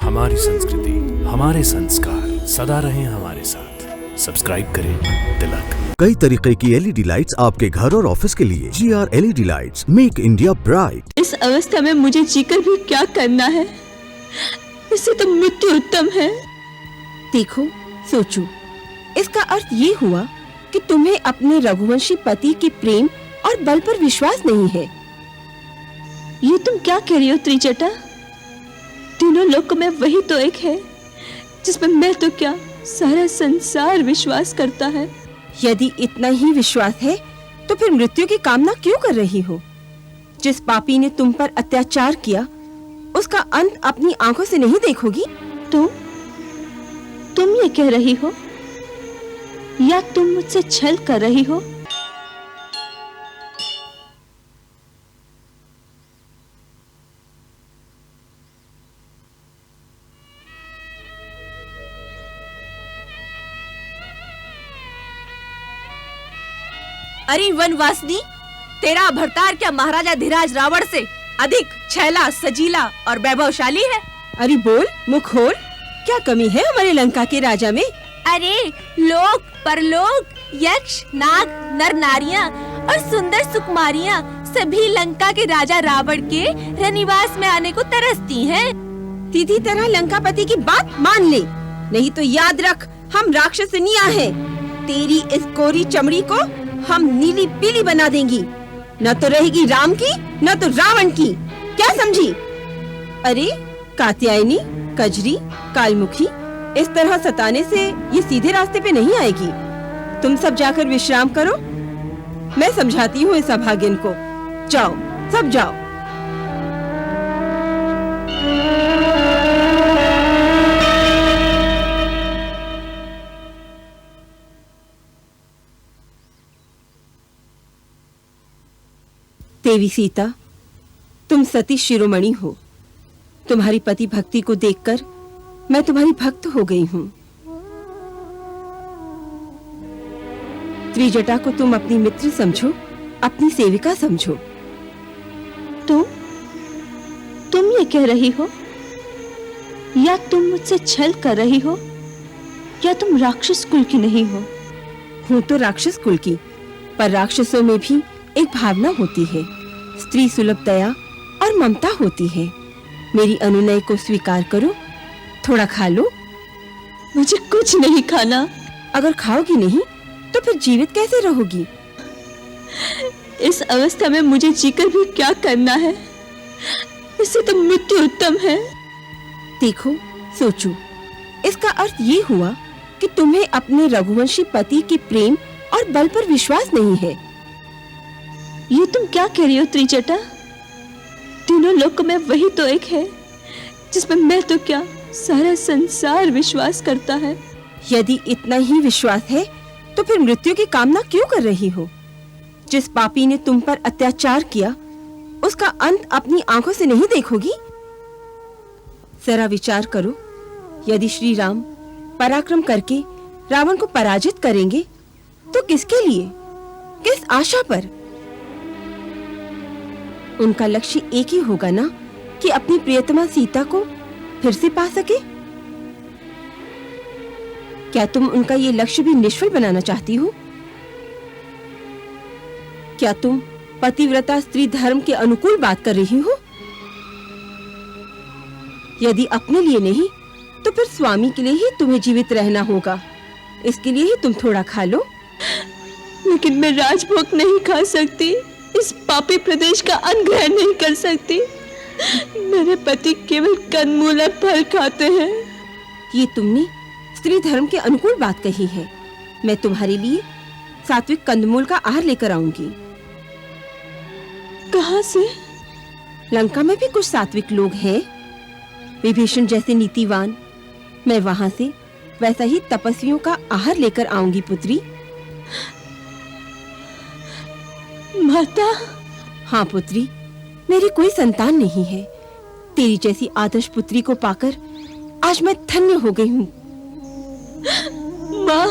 हमारी संस्कृति, हमारे संस्कार सदा रहें हमारे साथ। सब्सक्राइब करें तिलक। कई तरीके की एलईडी लाइट्स आपके घर और ऑफिस के लिए। GR LED lights, make India bright. इस अवस्था में मुझे जीकर भी क्या करना है? इससे तो मृत्यु उत्तम है। देखो, सोचो, इसका अर्थ ये हुआ कि तुम्हें अपने रघुवंशी पति के प्रेम और बल पर विश्वास नहीं है। ये तुम क्या कह रही हो त्रिजटा? तीनों लोकों में वही तो एक है जिसमें मैं तो क्या सारा संसार विश्वास करता है। यदि इतना ही विश्वास है तो फिर मृत्यु की कामना क्यों कर रही हो? जिस पापी ने तुम पर अत्याचार किया उसका अंत अपनी आंखों से नहीं देखोगी? तुम ये कह रही हो या तुम मुझसे छल कर रही हो? अरे वनवासिनी, तेरा भरतार क्या महाराजा धीराज रावण से अधिक छैला, सजीला और वैभवशाली है? अरे बोल, मुख खोल, क्या कमी है हमारे लंका के राजा में? अरे लोक, परलोक, यक्ष, नाग, नर नारियां और सुंदर सुकुमारियां सभी लंका के राजा रावण के रनिवास में आने को तरसती हैं। सीधी तरह लंकापति की बात मान ले, नहीं तो याद रख हम राक्षसनियां हैं। तेरी इस कोरी चमड़ी को हम नीली पीली बना देंगी। न तो रहेगी राम की न तो रावण की, क्या समझी? अरे कात्यायनी, कजरी, कालमुखी, इस तरह सताने से ये सीधे रास्ते पे नहीं आएगी। तुम सब जाकर विश्राम करो, मैं समझाती हूँ इस अभागिन को। जाओ, सब जाओ। देवी सीता, तुम सती शिरोमणि हो। तुम्हारी पति भक्ति को देखकर मैं तुम्हारी भक्त हो गई हूँ। त्रिजटा को तुम अपनी मित्र समझो, अपनी सेविका समझो। तुम ये कह रही हो या तुम मुझसे छल कर रही हो या तुम राक्षस कुल की नहीं हो? हूँ तो राक्षस कुल की, पर राक्षसों में भी एक भावना होती है, स्त्री सुलभ दया और ममता होती है। मेरी अनुनय को स्वीकार करो, थोड़ा खा लो। मुझे कुछ नहीं खाना। अगर खाओगी नहीं तो फिर जीवित कैसे रहोगी? इस अवस्था में मुझे जीकर भी क्या करना है? इससे तो मृत्यु उत्तम है। देखो, सोचो, इसका अर्थ ये हुआ कि तुम्हें अपने रघुवंशी पति के प्रेम और बल पर विश्वास नहीं है। ये तुम क्या कह रही हो त्रिजटा? तीनों लोकों में वही तो एक है जिसमें मैं तो क्या सारा संसार विश्वास करता है। यदि इतना ही विश्वास है तो फिर मृत्यु की कामना क्यों कर रही हो? जिस पापी ने तुम पर अत्याचार किया उसका अंत अपनी आंखों से नहीं देखोगी? जरा विचार करो, यदि श्री राम पराक्रम करके रावण को पराजित करेंगे तो किसके लिए, किस आशा पर? उनका लक्ष्य एक ही होगा ना, कि अपनी प्रियतमा सीता को फिर से पा सके। क्या तुम उनका ये लक्ष्य भी निष्फल बनाना चाहती हो? क्या तुम पतिव्रता स्त्री धर्म के अनुकूल बात कर रही हो? यदि अपने लिए नहीं तो फिर स्वामी के लिए ही तुम्हें जीवित रहना होगा। इसके लिए ही तुम थोड़ा खा लो। लेकिन मैं राजभोग नहीं खा सकती, इस पापी प्रदेश का अन्न ग्रहण नहीं कर सकती। मेरे पति केवल कंदमूल और फल खाते हैं। ये तुमने स्त्री धर्म के अनुकूल बात कही है। मैं तुम्हारे लिए सात्विक कंदमूल का आहार लेकर आऊंगी। कहाँ से? लंका में भी कुछ सात्विक लोग हैं, विभीषण जैसे नीतिवान। मैं वहां से वैसा ही तपस्वियों का आहार लेकर आऊंगी पुत्री। माता। हाँ पुत्री, मेरी कोई संतान नहीं है। तेरी जैसी आदर्श पुत्री को पाकर आज मैं धन्य हो गई हूँ। माँ।